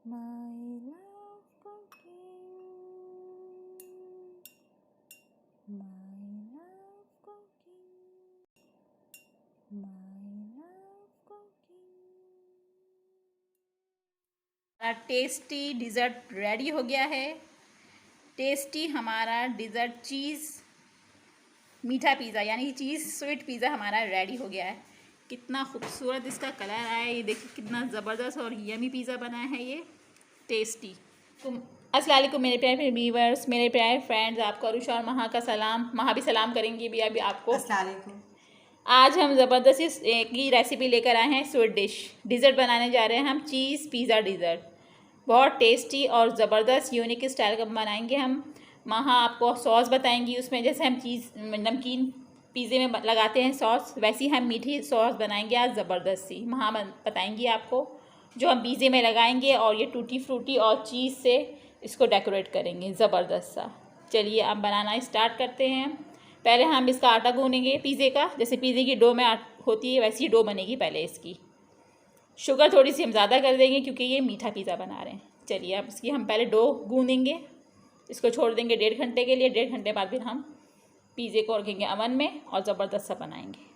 My love cooking, my love cooking, my love cooking। Tasty dessert ready हो गया है। Tasty हमारा dessert चीज़ मीठा पिज़्ज़ा यानी कि चीज़ स्वीट पिज़्ज़ा हमारा रेडी हो गया है। कितना खूबसूरत इसका कलर आया है, ये देखिए कितना ज़बरदस्त और यमी पिज़्ज़ा बना है ये टेस्टी। तो अस्सलाम वालेकुम मेरे प्यारे व्यूअर्स, मेरे प्यारे फ्रेंड्स, आपको अरुषा और महा का सलाम। महा भी सलाम करेंगी भी अभी आपको। अस्सलाम वालेकुम। आज हम ज़बरदस्त की रेसिपी लेकर आए हैं। स्वीट डिज़र्ट बनाने जा रहे हैं हम, चीज़ पिज़्ज़ा डिज़र्ट। बहुत टेस्टी और ज़बरदस्त यूनिक स्टाइल का बनाएंगे हम। महा आपको सॉस बताएंगी, उसमें जैसे हम चीज़ नमकीन पिज़्ज़े में लगाते हैं सॉस, वैसी हम मीठी सॉस बनाएंगे आज ज़बरदस्त सी। महा बताएंगी आपको जो हम पिज़्ज़े में लगाएंगे, और ये टूटी फ्रूटी और चीज़ से इसको डेकोरेट करेंगे ज़बरदस्त सा। चलिए अब बनाना स्टार्ट करते हैं। पहले हम इसका आटा गूँनेंगे पिज़्ज़े का, जैसे पिज़्ज़े की डो में होती है वैसी डो बनेगी पहले इसकी। शुगर थोड़ी सी हम ज़्यादा कर देंगे क्योंकि ये मीठा पिज़्ज़ा बना रहे हैं। चलिए अब इसकी हम पहले डो गूँनेंगे, इसको छोड़ देंगे 1.5 घंटे के लिए। 1.5 घंटे बाद फिर हम पिज़्ज़े को रखेंगे अवन में और ज़बरदस्त सा बनाएंगे।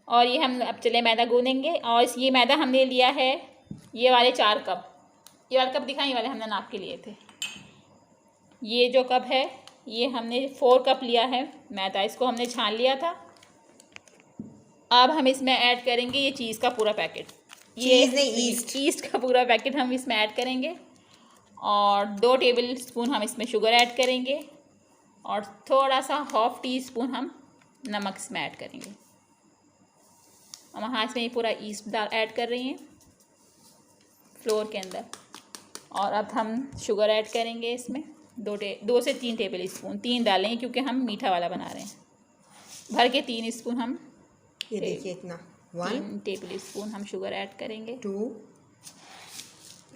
और ये हम अब चले मैदा गूँनेंगे, और ये मैदा हमने लिया है ये वाले 4 कप। ये वाले कप दिखाएं, ये वाले हमने नाप के लिए थे। ये जो कप है ये हमने 4 कप लिया है मैदा, इसको हमने छान लिया था। अब हम इसमें ऐड करेंगे ये चीज़ का पूरा पैकेट, ये ईस्ट का पूरा पैकेट हम इसमें ऐड करेंगे, और 2 टेबल स्पून हम इसमें शुगर ऐड करेंगे, और थोड़ा सा 1/2 टीस्पून हम नमक इसमें ऐड करेंगे। हम हाँ इसमें ये पूरा ईस्ट दाल ऐड कर रही हैं फ्लोर के अंदर। और अब हम शुगर ऐड करेंगे इसमें 2 से 3 टेबल स्पून, 3 डालेंगे क्योंकि हम मीठा वाला बना रहे हैं। भर के 3 स्पून हम, ये देखिए इतना 3 टेबल स्पून हम शुगर ऐड करेंगे। 2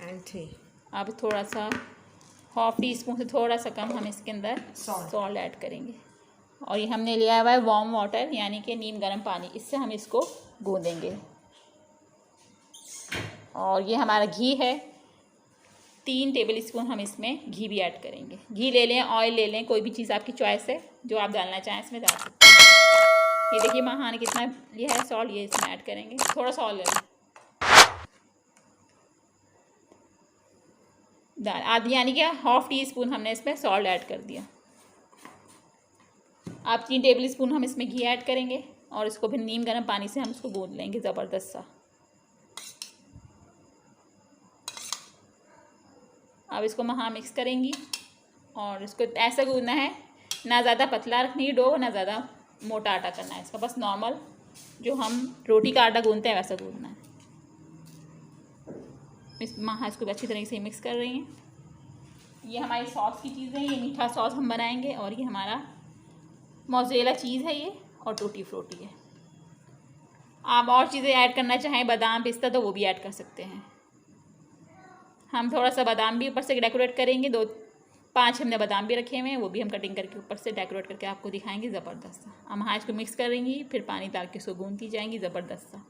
and 3। अब थोड़ा सा 1/2 टीस्पून से थोड़ा सा कम हम इसके अंदर सॉल्ट ऐड करेंगे। और ये हमने लिया हुआ है वार्म वाटर यानी कि नीम गर्म पानी, इससे हम इसको गूँधेंगे। और ये हमारा घी है, 3 टेबल स्पून हम इसमें घी भी ऐड करेंगे। घी ले लें, ऑयल ले लें, कोई भी चीज़ आपकी चॉइस है, जो आप डालना चाहें इसमें डाल सकते हैं। ये देखिए महा ने कितना लिया है सॉल्ट, ये इसमें ऐड करेंगे। थोड़ा सा ऑयल ले लें दाल आधी, यानी कि 1/2 टीस्पून हमने इसमें सॉल्ट ऐड कर दिया। आप 3 टेबल स्पून हम इसमें घी ऐड करेंगे, और इसको फिर नीम गर्म पानी से हम इसको गूँध लेंगे ज़बरदस्त सा। अब इसको महा मिक्स करेंगी, और इसको ऐसा गूँधना है, ना ज़्यादा पतला रखनी है डो, ना ज़्यादा मोटा आटा करना है इसका, बस नॉर्मल जो हम रोटी का आटा गूँधते हैं वैसा गूँधना है। इस महा इसको अच्छी तरीके से मिक्स कर रही हैं। ये हमारी सॉस की चीज़ें हैं, ये मीठा सॉस हम बनाएंगे, और ये हमारा मोज़रेला चीज़ है ये, और टूटी फ्रूटी है। आप और चीज़ें ऐड करना चाहें, बादाम पिस्ता, तो वो भी ऐड कर सकते हैं। हम थोड़ा सा बादाम भी ऊपर से डेकोरेट करेंगे, 2-5 हमने बादाम भी रखे हुए हैं, वो भी हम कटिंग करके ऊपर से डेकोरेट करके आपको दिखाएंगे ज़बरदस्त। हम हाँ इसको मिक्स करेंगी, फिर पानी डाल के इसको गूँधती जाएंगी ज़बरदस्त सा।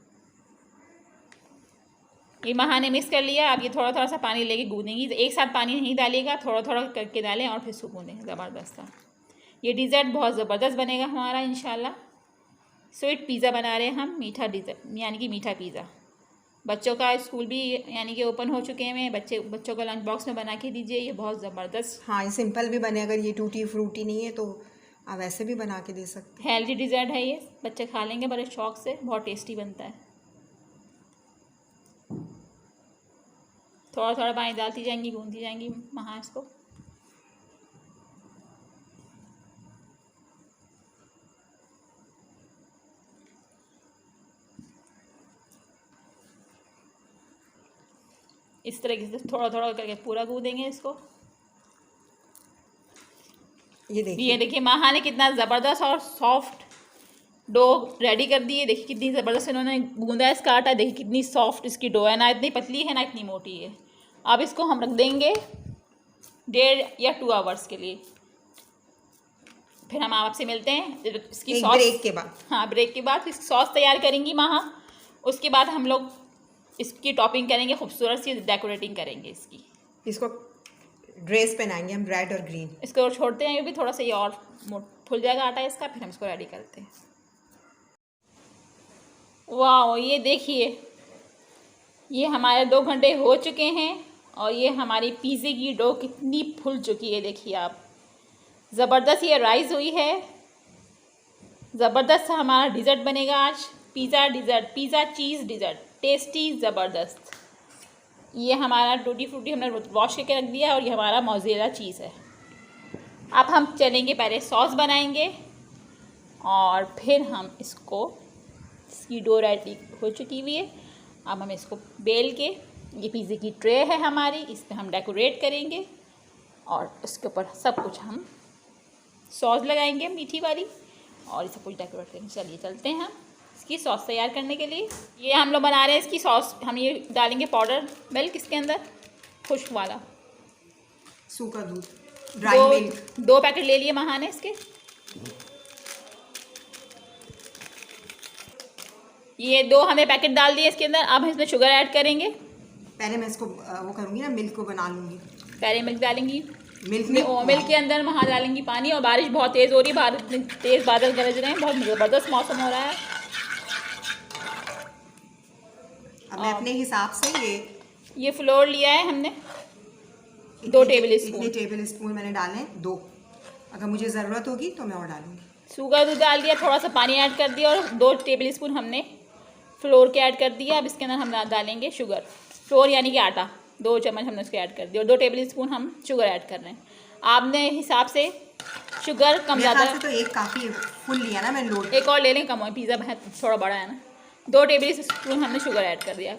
ये महा ने मिक्स कर लिया। अब ये थोड़ा थोड़ा सा पानी लेके गूँधेंगी, एक साथ पानी नहीं डालिएगा, थोड़ा थोड़ा करके डालें और फिर इसको गूँधें ज़बरदस्त सा। ये डिज़र्ट बहुत ज़बरदस्त बनेगा हमारा इंशाल्लाह। स्वीट पिज़्ज़ा बना रहे हैं हम, मीठा डिज़र्ट यानी कि मीठा पिज़्ज़ा। बच्चों का स्कूल भी यानी कि ओपन हो चुके हैं, बच्चों को लंच बॉक्स में बना के दीजिए, ये बहुत ज़बरदस्त। हाँ ये सिंपल भी बने, अगर ये टूटी फ्रूटी नहीं है तो आप ऐसे भी बना के दे सकते हैं। हेल्दी डिज़र्ट है ये, बच्चे खा लेंगे बड़े शौक से, बहुत टेस्टी बनता है। थोड़ा थोड़ा पानी डालती जाएंगी, गूँधती जाएंगी महा इसको। इस तरीके से थोड़ा थोड़ा करके पूरा गूँधेंगे इसको। ये देखिए महा ने कितना ज़बरदस्त और सॉफ्ट डो रेडी कर दी है। देखिए कितनी ज़बरदस्त इन्होंने गूँधा इसका आटा, देखिए कितनी सॉफ्ट इसकी डो है, ना इतनी पतली है ना इतनी मोटी है। अब इसको हम रख देंगे 1.5 या 2 आवर्स के लिए, फिर हम आपसे मिलते हैं इसकी एक सॉस ब्रेक के बाद। हाँ ब्रेक के बाद इसकी सॉस तैयार करेंगी महा। उसके बाद हम लोग इसकी टॉपिंग करेंगे, खूबसूरत सी डेकोरेटिंग करेंगे इसकी। इसको ड्रेस पहनाएंगे हम रेड और ग्रीन। इसको छोड़ते हैं, ये भी थोड़ा सा ये और फुल जाएगा आटा इसका, फिर हम इसको रेडी करते हैं। वाह, ये देखिए, ये हमारे 2 घंटे हो चुके हैं और ये हमारी पिज़्ज़े की डो कितनी फूल चुकी है, देखिए आप। ज़बरदस्त ये राइस हुई है। ज़बरदस्त हमारा डिज़र्ट बनेगा आज, पिज़्ज़ा डिज़र्ट, पिज़्ज़ा चीज़ डिज़र्ट, टेस्टी ज़बरदस्त। ये हमारा टूटी फ्रूटी हमने वॉश करके रख दिया और ये हमारा मोज़रेला चीज़ है। अब हम चलेंगे, पहले सॉस बनाएंगे और फिर हम इसकी डो रेडी हो चुकी हुई है। अब हम इसको बेल के, ये पिज़्ज़े की ट्रे है हमारी, इस पर हम डेकोरेट करेंगे और इसके ऊपर सब कुछ हम सॉस लगाएंगे मीठी वाली और ये सब कुछ डेकोरेट करेंगे। चलिए चलते हैं हम इसकी सॉस तैयार करने के लिए। ये हम लोग बना रहे हैं इसकी सॉस। हम ये डालेंगे पाउडर मिल्क इसके अंदर, खुश्क वाला सूखा दूध, ड्राई मिल्क। 2 पैकेट ले लिए महा ने इसके। ये 2 हमें पैकेट डाल दिए इसके अंदर। अब हम इसमें शुगर ऐड करेंगे। पहले मैं इसको वो करूँगी ना, मिल्क को बना लूँगी। पहले मिल्क डालेंगी, मिल्क के अंदर महा डालेंगी पानी। और बारिश बहुत तेज़ हो रही है, तेज़ बादल गरज रहे हैं, बहुत ज़बरदस्त मौसम हो रहा है। अब मैं अपने हिसाब से ये फ्लोर लिया है हमने 2 टेबल स्पून। इतने टेबल स्पून मैंने डाले हैं, 2। अगर मुझे ज़रूरत होगी तो मैं और डालूँगी। सूखा दूध डाल दिया, थोड़ा सा पानी ऐड कर दिया और 2 टेबल स्पून हमने फ्लोर के ऐड कर दिया। अब इसके अंदर हम डालेंगे शुगर, फ्लोर यानी कि आटा, 2 चम्मच हमने उसके ऐड कर दिया और 2 टेबल स्पून हम शुगर ऐड कर रहे हैं। आपने हिसाब से शुगर कम ज़्यादा तो एक काफ़ी फुल लिया ना मैंने लोड। एक और ले लें, कम हो, पिज़्ज़ा थोड़ा बड़ा है ना। 2 टेबल स्पून हमने शुगर ऐड कर दिया।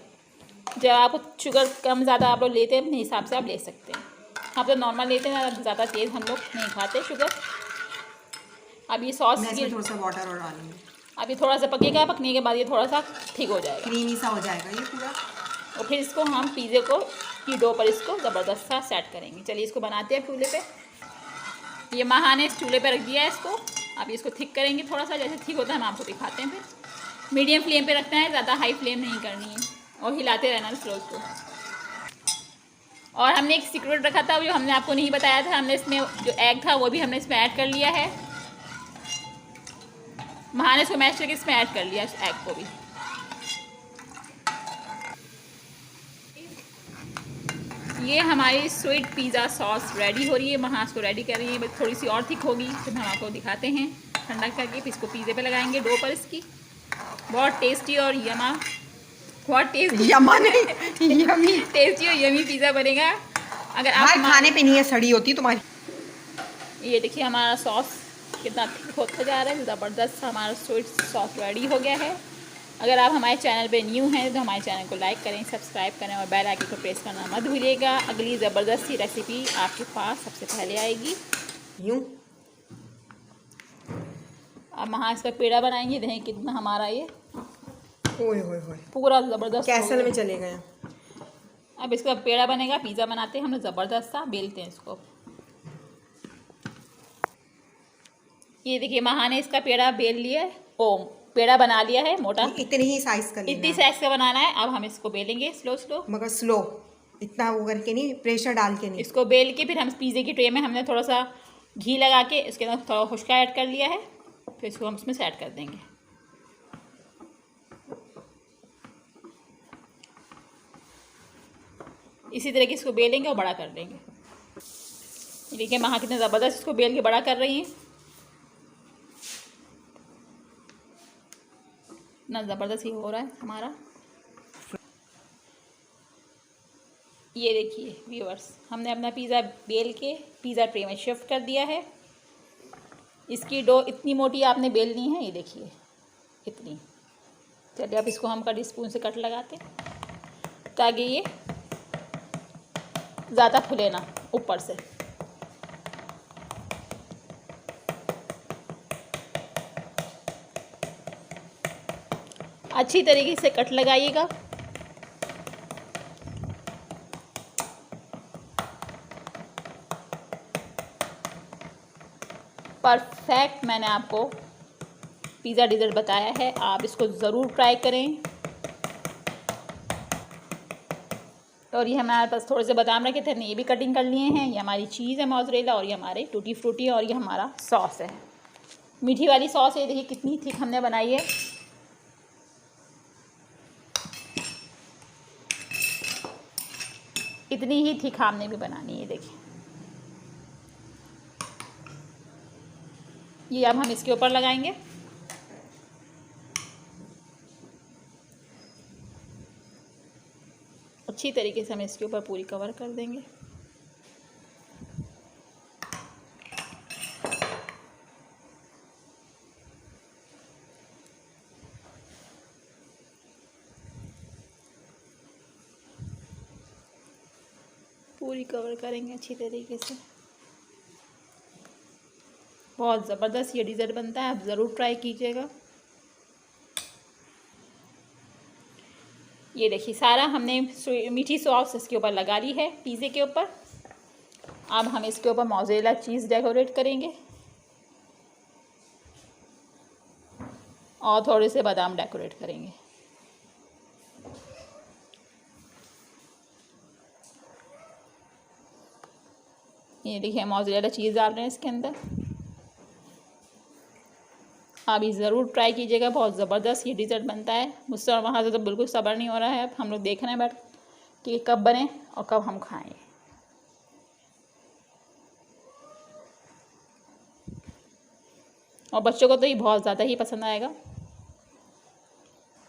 जब आपको शुगर कम ज़्यादा आप लोग लेते हैं अपने हिसाब से आप ले सकते हैं। हम तो नॉर्मल लेते हैं, ज़्यादा तेज़ हम लोग नहीं खाते शुगर। अब ये सॉस में थोड़ा सा वाटर और डालूंगी। अब ये थोड़ा सा पकेगा, पकने के बाद ये थोड़ा सा ठीक हो जाएगा, क्रीमी सा हो जाएगा ये पूरा। और फिर इसको हम पिज़्ज़े की डो पर इसको ज़बरदस्त सा सेट करेंगे। चलिए इसको बनाते हैं चूल्हे पे। ये महा ने इस चूल्हे पे रख दिया है इसको। अब इसको थिक करेंगे थोड़ा सा, जैसे ठीक होता है हम आपको दिखाते हैं। फिर मीडियम फ्लेम पे रखना है, ज़्यादा हाई फ्लेम नहीं करनी है और हिलाते रहना स्लो को। और हमने एक सीक्रेट रखा था जो हमने आपको नहीं बताया था, हमने इसमें जो एग था वो भी हमने इसमें ऐड कर लिया है। महा ने इसको मैश करके इसमें ऐड कर लिया इस एग को भी। ये हमारी स्वीट पिज़्ज़ा सॉस रेडी हो रही है। महा इसको रेडी कर रही है, बस थोड़ी सी और थिक होगी, फिर हम आपको दिखाते हैं ठंडा करके। फिर इसको पिज़्ज़े पे लगाएंगे, डो पर इसकी। बहुत टेस्टी और यमा, बहुत टेस्टी, यमा नहीं यमी, टेस्टी और यमी पिज़्ज़ा बनेगा। अगर आप खाने पे नहीं है, सड़ी होती तुम्हारी। ये देखिए हमारा सॉस कितना थिक होता जा रहा है, ज़बरदस्त हमारा स्वीट सॉस रेडी हो गया है। अगर आप हमारे चैनल पे न्यू हैं तो हमारे चैनल को लाइक करें, सब्सक्राइब करें और बेल आइकन को प्रेस करना मत भूलिएगा। अगली ज़बरदस्त सी रेसिपी आपके पास सबसे पहले आएगी। यूँ अब महा इसका पेड़ा बनाएंगे, देखें कितना हमारा ये ओए होए होए पूरा ज़बरदस्त कैसल में चले गए। अब इसका पेड़ा बनेगा। पिज़्ज़ा बनाते हैं हम लोग, ज़बरदस्त सा बेलते हैं इसको। ये देखिए महा ने इसका पेड़ा बेल लिया है, पेड़ा बना लिया है मोटा। इतने ही साइज का लेना है, इतनी साइज का बनाना है। अब हम इसको बेलेंगे स्लो, मगर स्लो, इतना वो करके नहीं, प्रेशर डाल के नहीं। इसको बेल के फिर हम पिज़्ज़े की ट्रे में हमने थोड़ा सा घी लगा के इसके अंदर थोड़ा खुश्का ऐड कर लिया है, फिर इसको हम इसमें सेट कर देंगे। इसी तरह की इसको बेलेंगे और बड़ा कर देंगे। देखिए महा कितने ज़बरदस्त इसको बेल के बड़ा कर रही हैं, ना ज़बरदस्त ही हो रहा है हमारा। ये देखिए व्यूअर्स, हमने अपना पिज़्ज़ा बेल के पिज़्ज़ा ट्रे में शिफ्ट कर दिया है। इसकी डो इतनी मोटी आपने बेलनी है, ये देखिए इतनी। चलिए अब इसको हम कट स्पून से कट लगाते हैं ताकि ये ज़्यादा फूले ना ऊपर से। अच्छी तरीके से कट लगाइएगा। परफेक्ट मैंने आपको पिज़्ज़ा डिज़र्ट बताया है, आप इसको ज़रूर ट्राई करें। और ये हमारे पास थोड़े से बादाम रखे थे, ये भी कटिंग कर लिए हैं। ये हमारी चीज़ है मोज़रेला, और ये हमारे टूटी फ्रूटी, और ये हमारा सॉस है, मीठी वाली सॉस है। देखिए कितनी थिक हमने बनाई है। इतनी ही थिक हमने भी बनानी है। देखिए ये अब हम इसके ऊपर लगाएंगे। अच्छी तरीके से हम इसके ऊपर पूरी कवर कर देंगे। पूरी कवर करेंगे अच्छी तरीके से। बहुत ज़बरदस्त ये डिज़र्ट बनता है, आप ज़रूर ट्राई कीजिएगा। ये देखिए सारा हमने मीठी सॉस इसके ऊपर लगा ली है पिज़्ज़े के ऊपर। अब हम इसके ऊपर मोज़रेला चीज़ डेकोरेट करेंगे और थोड़े से बादाम डेकोरेट करेंगे। ये देखिए मोज़रेला चीज़ डाल रहे हैं इसके अंदर। आप ये ज़रूर ट्राई कीजिएगा, बहुत ज़बरदस्त ये डिज़र्ट बनता है। मुझसे और वहाँ से तो बिल्कुल सब्र नहीं हो रहा है। अब हम लोग देख रहे हैं बैठ कि कब बने और कब हम खाएं। और बच्चों को तो ये बहुत ज़्यादा ही पसंद आएगा।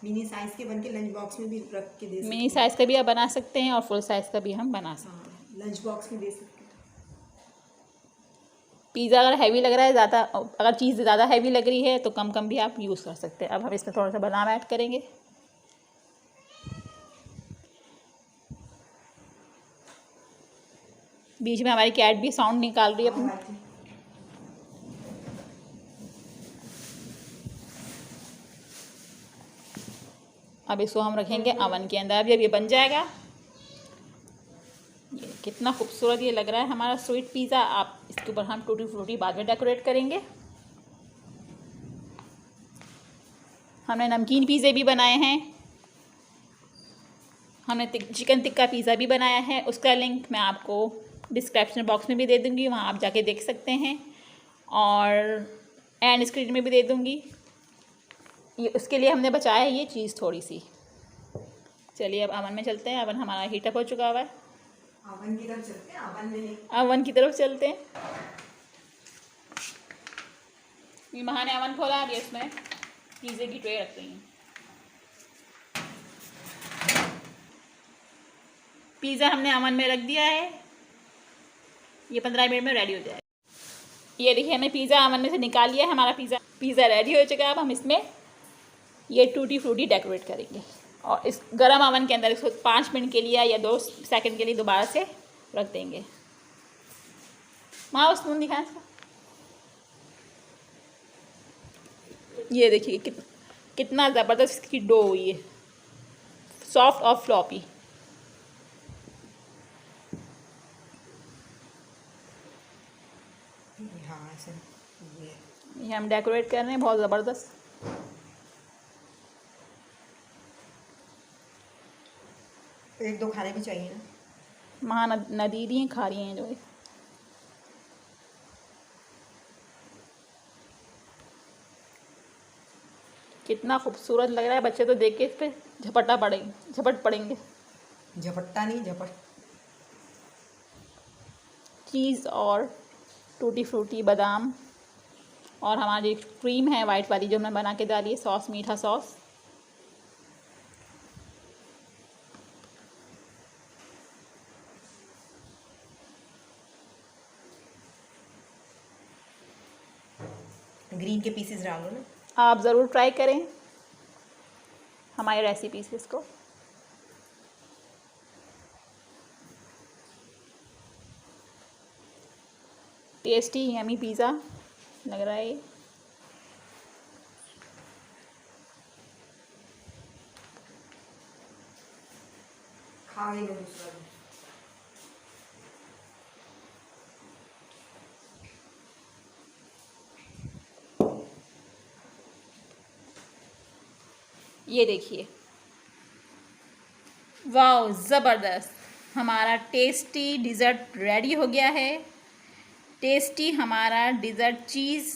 मिनी साइज़ के बन के लंच बॉक्स में भी रख के दे सकते हैं। मिनी साइज़ का भी आप बना सकते हैं और फुल साइज़ का भी हम बना सकते हैं। लंच बॉक्स में दे सकते हैं। पिज़्ज़ा अगर हैवी लग रहा है ज़्यादा, अगर चीज़ ज़्यादा हैवी लग रही है तो कम कम भी आप यूज़ कर सकते हैं। अब हम इसमें थोड़ा सा बादाम ऐड करेंगे। बीच में हमारी कैट भी साउंड निकाल रही है अपनी। अब इसको हम रखेंगे अवन के अंदर। जब ये बन जाएगा, ये कितना खूबसूरत ये लग रहा है हमारा स्वीट पिज़्ज़ा। आप इसके ऊपर हम टूटी फ्रूटी बाद में डेकोरेट करेंगे। हमने नमकीन पिज़्ज़े भी बनाए हैं, हमने चिकन टिक्का पिज़्ज़ा भी बनाया है। उसका लिंक मैं आपको डिस्क्रिप्शन बॉक्स में भी दे दूँगी, वहाँ आप जाके देख सकते हैं, और एंड स्क्रीन में भी दे दूँगी। ये उसके लिए हमने बचाया है ये चीज़ थोड़ी सी। चलिए अब अवन में चलते हैं। अवन हमारा हीटअप हो चुका हुआ है। अवन की तरफ चलते हैं। अवन की तरफ चलते हैं। ये महा ने अवन खोला। अब ये इसमें पिज़्ज़े की ट्रे रख रही हैं। पिज़्ज़ा हमने अवन में रख दिया है, ये 15 मिनट में रेडी हो जाएगा। ये देखिए हमने पिज़्ज़ा अवन में से निकाल लिया है। हमारा पिज़्ज़ा रेडी हो चुका है। अब हम इसमें ये टूटी फ्रूटी डेकोरेट करेंगे और इस गरम अवन के अंदर इसको 5 मिनट के लिए या 2 सेकंड के लिए दोबारा से रख देंगे। माँ स्पून दिखाएं इसका। ये देखिए कितना ज़बरदस्त इसकी डो हुई है, सॉफ्ट और फ्लॉपी। हाँ ऐसे ये हम डेकोरेट कर रहे हैं, बहुत ज़बरदस्त। एक दो खाने भी चाहिए ना। माँ न दीदी हैं, खा रही हैं जो है। कितना खूबसूरत लग रहा है, बच्चे तो देख के इस पर झपट पड़ेंगे। झपट्टा नहीं, झपट। चीज़ और टूटी फ्रूटी, बादाम, और हमारी क्रीम है वाइट वाली जो हमने बना के डाली है, सॉस, मीठा सॉस। ग्रीन के पीसेस डाल दो ना। आप ज़रूर ट्राई करें हमारी रेसिपी से इसको। टेस्टी यमी पिज़्ज़ा लग रहा है। खा ही लो दूसरा भी। ये देखिए, वाह ज़बरदस्त। हमारा टेस्टी डिज़र्ट रेडी हो गया है। टेस्टी हमारा डिज़र्ट चीज़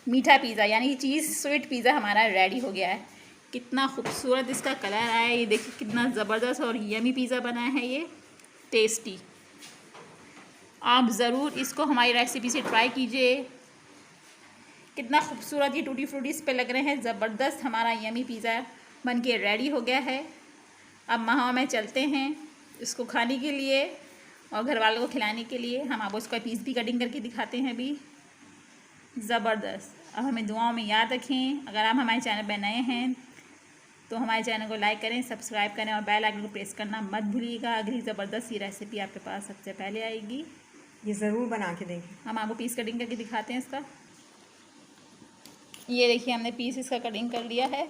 मीठा पिज़्ज़ा यानी कि चीज़ स्वीट पिज़्ज़ा हमारा रेडी हो गया है। कितना खूबसूरत इसका कलर आया है, ये देखिए कितना ज़बरदस्त और यमी पिज़्ज़ा बना है ये टेस्टी। आप ज़रूर इसको हमारी रेसिपी से ट्राई कीजिए। कितना खूबसूरत ये टूटी फ्रूटी इस पे लग रहे हैं। ज़बरदस्त हमारा यमी पिज़्ज़ा बन के रेडी हो गया है। अब वहाँ में चलते हैं इसको खाने के लिए और घर वालों को खिलाने के लिए। हम आपको इसका पीस भी कटिंग करके दिखाते हैं अभी। ज़बरदस्त। अब हमें दुआओं में याद रखें। अगर आप हमारे चैनल पर नए हैं तो हमारे चैनल को लाइक करें, सब्सक्राइब करें और बेल आइकन को प्रेस करना मत भूलिएगा। अगली ज़बरदस्त ये रेसिपी आपके पास सबसे पहले आएगी। ये ज़रूर बना के देंगे। हम आपको पीस कटिंग करके दिखाते हैं इसका। ये देखिए हमने पीस इसका कटिंग कर लिया है।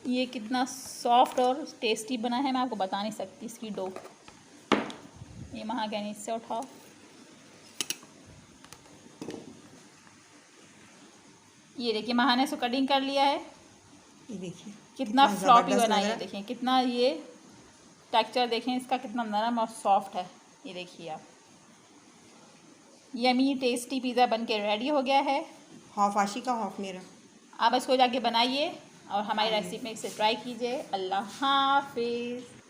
ये कितना सॉफ्ट और टेस्टी बना है, मैं आपको बता नहीं सकती इसकी डो। ये महागैनी इससे उठाओ। ये देखिए महा ने इसको कटिंग कर लिया है। ये देखिए कितना फ्लॉपी बना है, है। देखिए कितना ये टेक्सचर देखें इसका कितना नरम और सॉफ्ट है। ये देखिए आप, यमी टेस्टी पिज़्ज़ा बन के रेडी हो गया है। हाफ आशी का हाफ मेरा। आप इसको जाके बनाइए और हमारी रेसिपी में इसे ट्राई कीजिए। अल्लाह हाफिज़।